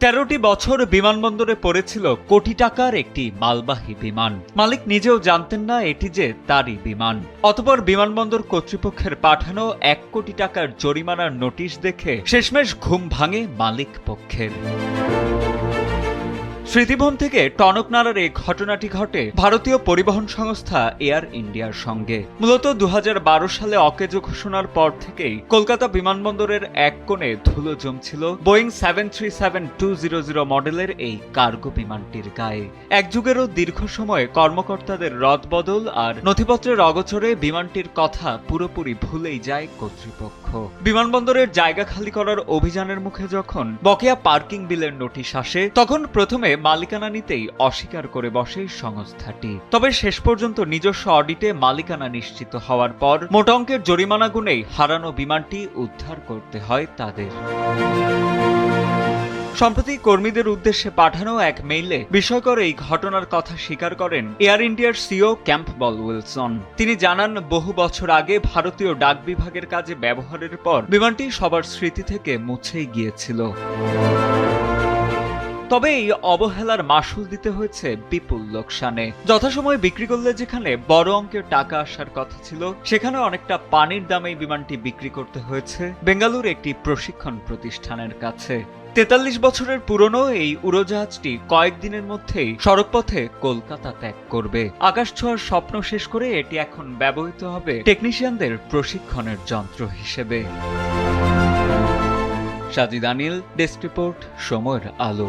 13টি বছর বিমানবন্দরে পড়েছিল কোটি টাকার একটি মালবাহী বিমান। মালিক নিজেও জানতেন না এটি যে তারই বিমান। অতঃপর বিমানবন্দর কর্তৃপক্ষের পাঠানো 1 কোটি টাকার জরিমানার নোটিশ দেখে শেষমেশ ঘুম ভাঙে মালিক পক্ষের। স্মৃতিভবন থেকে টনক নাড়ার এই ঘটনাটি ঘটে ভারতীয় পরিবহন সংস্থা এয়ার ইন্ডিয়ার সঙ্গে। মূলত 2012 সালে অকেজো ঘোষণার পর থেকেই কলকাতা বিমানবন্দরের এক কোণে ধুলো জমছিল বোয়িং 737-200 মডেলের এই কার্গো বিমানটির গায়ে। এক যুগেরও দীর্ঘ সময়ে কর্মকর্তাদের রদবদল আর নথিপত্রের অগোচরে বিমানটির কথা পুরোপুরি ভুলেই যায় কর্তৃপক্ষ। বিমানবন্দরের জায়গা খালি করার অভিযানের মুখে যখন বকেয়া পার্কিং বিলের নোটিশ আসে, তখন প্রথমে মালিকানা নিতেই অস্বীকার করে বসে সংস্থাটি। তবে শেষ পর্যন্ত নিজস্ব অডিটে মালিকানা নিশ্চিত হওয়ার পর মোটা অঙ্কের জরিমানা গুনেই হারানো বিমানটি উদ্ধার করতে হয় তাদের। সম্প্রতি কর্মীদের উদ্দেশ্যে পাঠানো এক মেইলে বিস্ময়কর এই ঘটনার কথা স্বীকার করেন এয়ার ইন্ডিয়ার সিইও ক্যাম্পবেল উইলসন। তিনি জানান, বহু বছর আগে ভারতীয় ডাক বিভাগের কাজে ব্যবহারের পর বিমানটি সবার স্মৃতি থেকে মুছেই গিয়েছিল। তবে এই অবহেলার মাসুল দিতে হয়েছে বিপুল লোকসানে। যথাসময়ে বিক্রি করলে যেখানে বড় অঙ্কের টাকা আসার কথা ছিল, সেখানে অনেকটা পানির দামে বিমানটি বিক্রি করতে হয়েছে বেঙ্গালুরু একটি প্রশিক্ষণ প্রতিষ্ঠানের কাছে। 43 বছরের পুরনো এই উড়োজাহাজটি কয়েকদিনের মধ্যেই সড়কপথে কলকাতা ত্যাগ করবে। আকাশ ছোঁয়ার স্বপ্ন শেষ করে এটি এখন ব্যবহৃত হবে টেকনিশিয়ানদের প্রশিক্ষণের যন্ত্র হিসেবে। সাজিদ আনিল, ডেস্ক রিপোর্ট, সময়ের আলো।